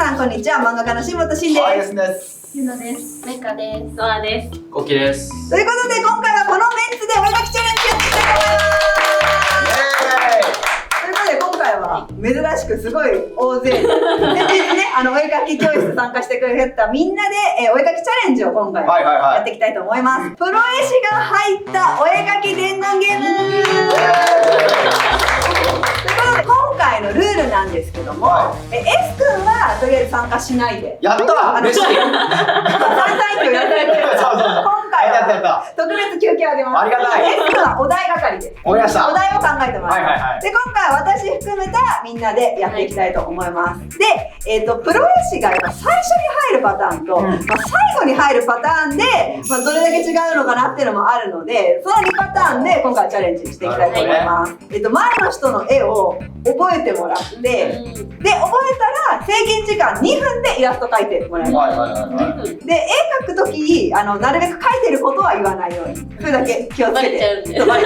さんこんにちは、漫画家の下本慎です。です。ゆのです。めかです。ノアです。コキです。ということで今回はこのメンツでお絵描きチャレンジやっていきたいと思います。ということで今回は珍しくすごい大勢でね、お絵描き教室参加してくれたみんなでお絵描きチャレンジを今回はやっていきたいと思います。プロ絵師が入ったお絵描き伝言ゲーム。今回のルールなんですけども、S 君はとりあえず参加しないで。やったー、嬉しい。散々今日やられてるから今回は特別休憩あげます。ありがたい。 S 君はお題係でわかりました。お題を考えてもらいます。で今回は私含めたみんなでやっていきたいと思います。で、プロ絵師がやっぱ最初に入るパターンと、最後に入るパターンで、どれだけ違うのかなっていうのもあるので、その2パターンで今回チャレンジしていきたいと思います。前の人の絵を覚えてもらって、で覚えたら制限時間2分でイラスト描いてもらいます。で絵描くときなるべく描いてることは言わないように、それだけ気をつけて。それだ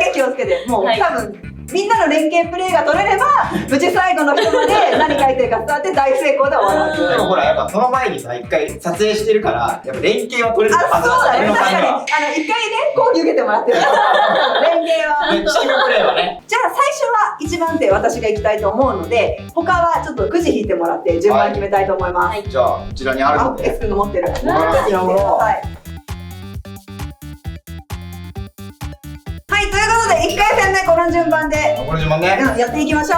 け気をつけて、もう多分みんなの連携プレーが取れれば無事最後の人まで何書いてるか伝わって大成功で終わる。でもほらやっぱその前にさ一回撮影してるからやっぱ連携は取れるはずそうだね、確かに一回ね講義受けてもらってる連携はチームプレーはね。じゃあ最初は1番手私が行きたいと思うので、他はちょっとくじ引いてもらって順番決めたいと思います。じゃあこちらにあるので S 君が持ってる僕が好きなものを。はい、ということで1回戦目この順番でやっていきましょう。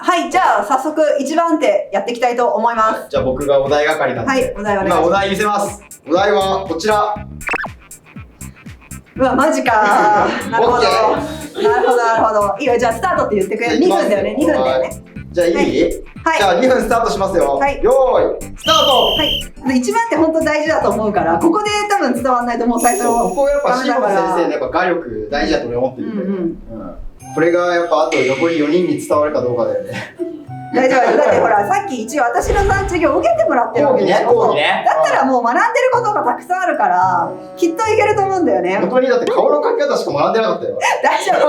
はい、じゃあ早速1番手やっていきたいと思います。じゃあ僕がお題係なんで、はい、お題お願いします。今お題見せます。お題はこちら。うわ、マジかー。なるほどなるほど。いいよ、じゃあスタートって言ってくれる。2分だよね、2分だよね。じゃあいい？はい、じゃあ2分スタートしますよ。はい、よーいスタート。はい、1番手本当大事だと思うから、ここで多分伝わらないともう最初ここやっぱ下本先生のやっぱ画力大事だと俺思ってるんで、これがやっぱあと残り4人に伝わるかどうかだよね。大丈夫だってほらさっき一応私の授業受けてもらってるわけでしょ。講義ね。だったらもう学んでることがたくさんあるからきっといけると思うんだよね。本当にだって顔の描き方しか学んでなかったよ。大丈夫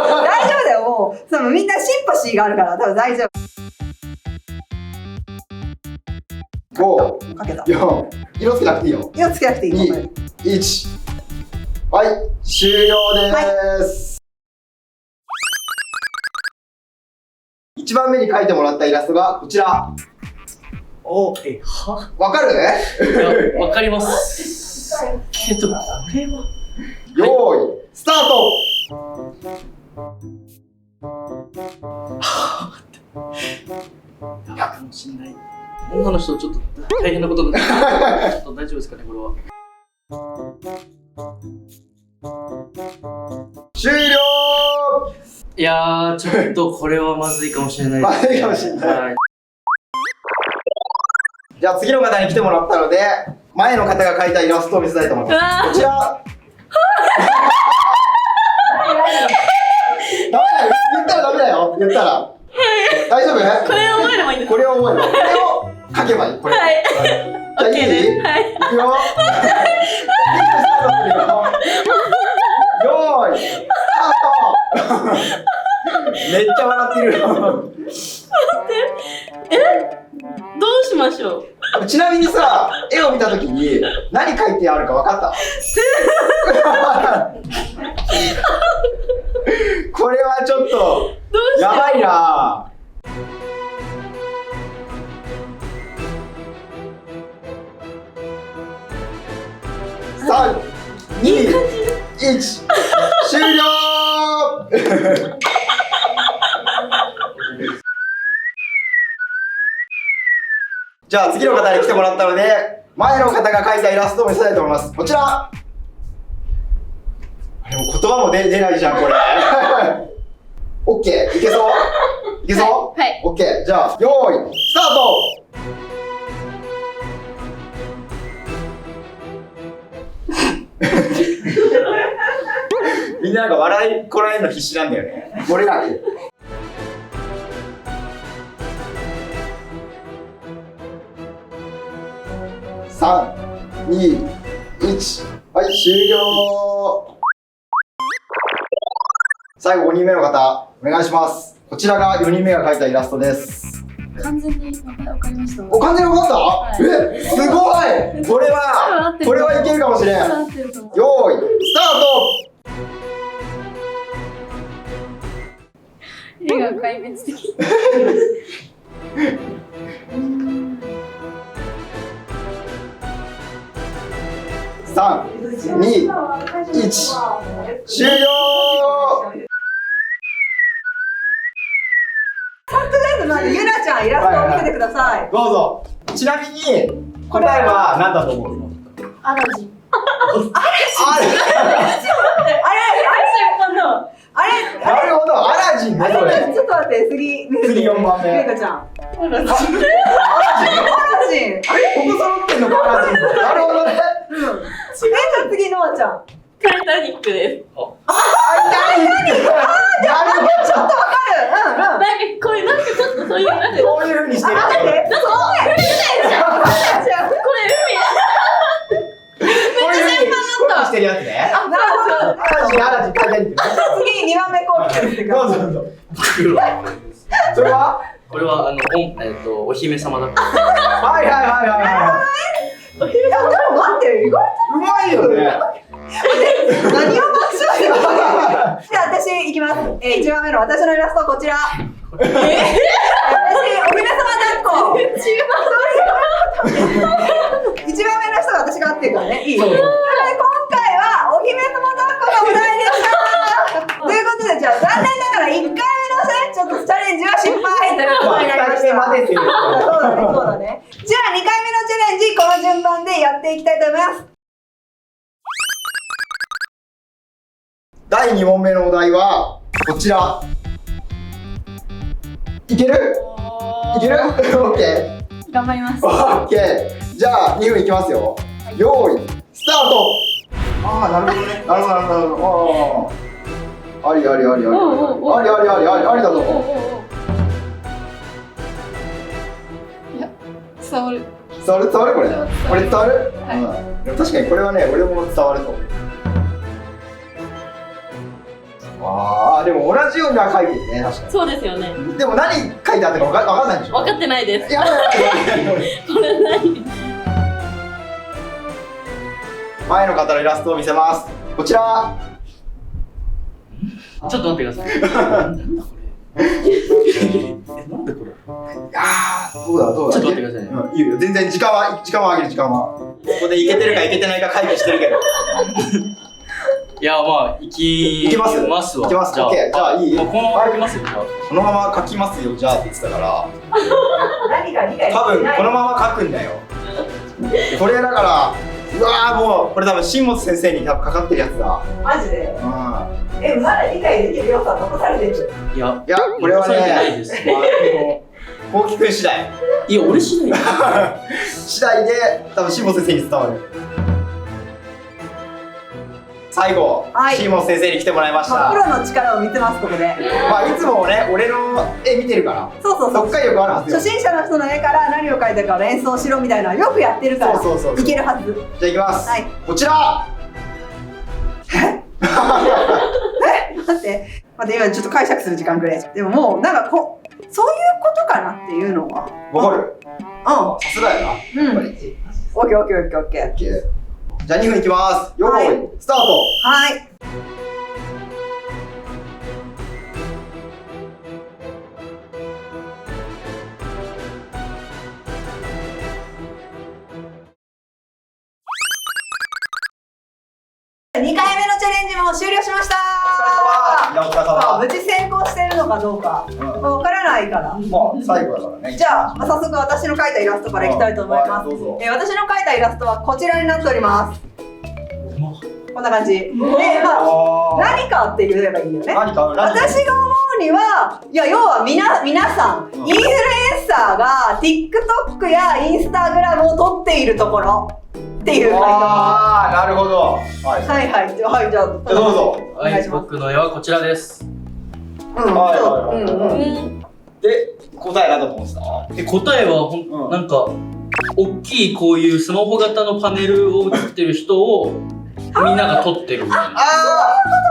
だよ、もうそのみんなシンパシーがあるから多分大丈夫。5、4、色つけなくていいよ。色つけなくていい。2、1、はい、終了です。1番目に描いてもらったイラストがこちら。はわかる？いや、わかりますけど、これはよーい、スタート。やかもしんない。女の人ちょっと大変なことになってちょっと大丈夫ですかね、これは。終了。いやー、ちょっとこれはまずいかもしれないまずいかもしれない。はい、じゃあ次の方に来てもらったので、前の方が描いたイラストを見せたいと思います。こちら。言ったらダメだよ。言ったら。大丈夫？これを覚えればいいんですか？これを覚える。これを書けばいい。これ。はい。じゃあいい？はい。いくよ。よーい。スタート。めっちゃ笑ってる。どうしましょう？ちなみにさ、絵を見たときに何書いてあるか分かった？これはちょっとやばいな。3、2、1、終了。じゃあ次の方に来てもらったので、前の方が描いたイラストを見せたいと思います。こちら。でも言葉も出ないじゃんこれ。オッケー、いけそう？いけそう？はい。オッケー、じゃあよーいスタート。みんななんか笑いこらえるの必死なんだよね。漏れなく。3、2、1、はい、終了。最後5人目の方、お願いします。こちらが4人目が描いたイラストです。完全に名前わかりました。お、完全に分かった、はいえ、すごいこれはいけるかもしれん。合ってると思う。よーい、スタート。絵が壊滅的。3、2、1、終了。まずゆなちゃんイラストを見せてください。どうぞ。ちなみに答えは何だと思うの？アラジン。ああれなるほど、アラジンね、それ。ちょっと待って、次4番目。めいかちゃん。アラジン。アラジン。あれここ揃ってんのか、アラジン。なるほどね。じゃあ次ノアちゃん。タイタニックです。ちょっとわかる。なんかこれなんかちょっとそういうなんかこういう風にしてる。待って、これこういう風にしてるやつね。なるほど。アラジン、書いてみて。次2番目こう来てるってどうぞどうぞ。それは？これはお姫様だから。はいはいはいはいはい。いや、でも待って、意外うまいよね。と何を爆笑してるの。じゃあ私いきます。1番目の私のイラストこちら。私、お姫様抱っこ。1番目の人が私が合ってるからね。いい。なので今回はお姫様抱っこがお題でした。ということで、じゃあ残念ながら1回目のちょっとチャレンジは失敗ということになりました。そうだね、そうだね。じゃあ2回目のチャレンジ、この順番でやっていきたいと思います。第2問目のお題はこちら。いける？いける？オッケー。頑張ります。オッケー。じゃあ2分いきますよ。よーい、スタート。ああ、なるほどね。なるほどなるほどなるほど。ありありありあり。ありありありありありだと思う。いや、伝わる。伝わるこれ。これ伝わる？はうん。でも確かにこれはね、俺も伝わると思う。ああ、でも同じようには書いてるね、確かに。そうですよね。でも何書いてあったかわかんないでしょ？分かってないです。やばいやばいやばい。これ何？前の方のイラストを見せます。こちら。ちょっと待ってください。なんだこれ。なんでこれ。ああ、どうだどうだ。ちょっと待ってくださいね。うん、いいよ、全然時間はあげる時間は。ここでいけてるかいけてないか会議してるけど。いや、まあ、いきますわ。いきます。じゃあ、オッケー、じゃあいい。このままいきますよ。じゃあこのまま書きますよ、じゃあって言ってたから。何か理解多分このまま書くんだよ。これだから、うわーもうこれ多分新本先生に多分かかってるやつだ。マジでうん。まだ理解できる要素は残されてる。いや、いや、これは残されてないね、ですこうきくん次第。いや、俺次第。次第で多分新本先生に伝わる。最後、はい新本先生に来てもらいましまあ、た。プロの力を見てますここで。まあいつもね、俺の絵見てるから、そうそうそう。読解力あるはずよ。初心者の人の絵から何を描いたかを連想しろみたいなのよくやってるから。そうそうそうそういけるはず。じゃあいきます。はい。こちら。待って今ちょっと解釈する時間くれ。でももうなんかそういうことかなっていうのは。わかる？さすがやな。うん。やっぱり。オッケーオッケーオッケーオッケー。オッケー。じゃあ2分いきます。よはいーい、スタート。はい。2回目のチャレンジも終了しました。いや、お疲れ様。無事成功しているのかどうかわからないから。まあ最後だからね。じゃあ、早速私の描いたイラストからいきたいと思います。どうぞ。私の描いたイラストはこちらになっております。こんな感じ。で、まあ、何かって言えばいいんだよね。何か私が思うには、いや、要は皆さん、インフルエンサーが TikTok や Instagram を撮っているところっていう回答。ああ、なるほど。はいはいはい、はい、じゃあ、どうぞ。お願いします。僕の絵はこちらです。うん、そう、はいうんうん。で、答え何だと思ってた？で、答えはうんなんか、大きいこういうスマホ型のパネルを写ってる人をみんなが撮ってるみたいな。あ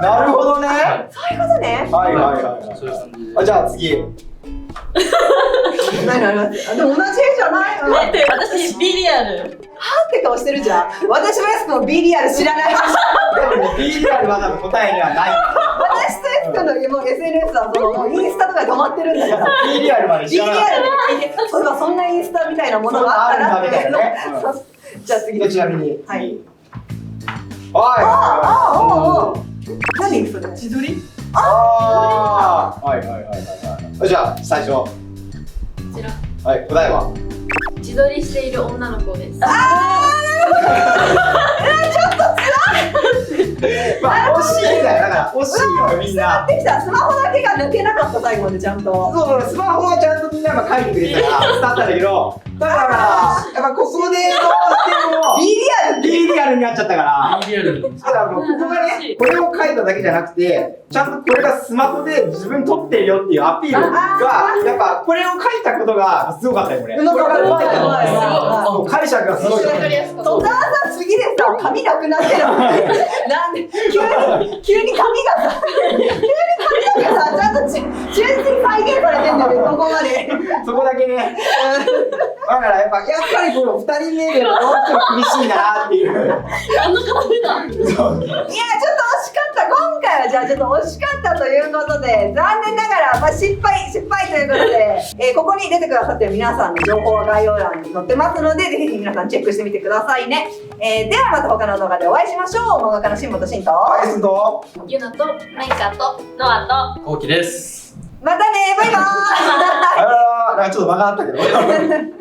なるほどね。そういうことね。はいはいはい。そういう感じで。あ、じゃあ次。何あります？でも同じ絵じゃない？うん。待って、私、ビリアル。って顔してるじゃん。私もやすくんも B リアル知らない。でもね、B リアルは多分答えにはない。私とやすくんのもう SNS はそのもうインスタとかで止まってるんだから。 B リアルまで B 知リアルらない。でそういえばそんなインスタみたいなものがあったなっていうの。そういうのあるんだみたいなね。じゃあ次でちなみに。はい。は何それ？自撮り？い。はいはいはいはい。じゃあ最初。こちら。はい、答えは。自撮りしている女の子です。まあ惜しいんだよ。だから惜しいよみんな。できた。スマホだけが抜けなかった最後までちゃんと。そうそう、スマホはちゃんとみんなが書いてくれたから伝わったんだけど、だからやっぱここでどうしても B リアル B リアルになっちゃったから。リアルに。だからもうここがね、これを書いただけじゃなくて、ちゃんとこれがスマホで自分撮ってるよっていうアピールが、やっぱこれを書いたことがすごかったよ、これ。うまかったこれが書いたのうまいうまいもう解釈がすごい。わかりやすく。戸田さん次でさ髪なくなってるのになんで急に髪がさちゃんと忠実に再現されてんだよねここまで。そこだけね。だからやっぱりこの2人目でどうしても厳しいなっていう。あの方見た。いやちょっと惜しかった今回はじゃあちょっと惜しかったということで残念ながら、まあ、失敗ということで、ここに出てくださってる皆さんの情報は概要欄に載ってますのでぜひ皆さんチェックしてみてくださいね、ではまた他の動画でお会いしましょう。漫画家の新本慎とアイスとユナとメイカとノアと。こうきです。またねバイバーイなんかちょっと間があったけど。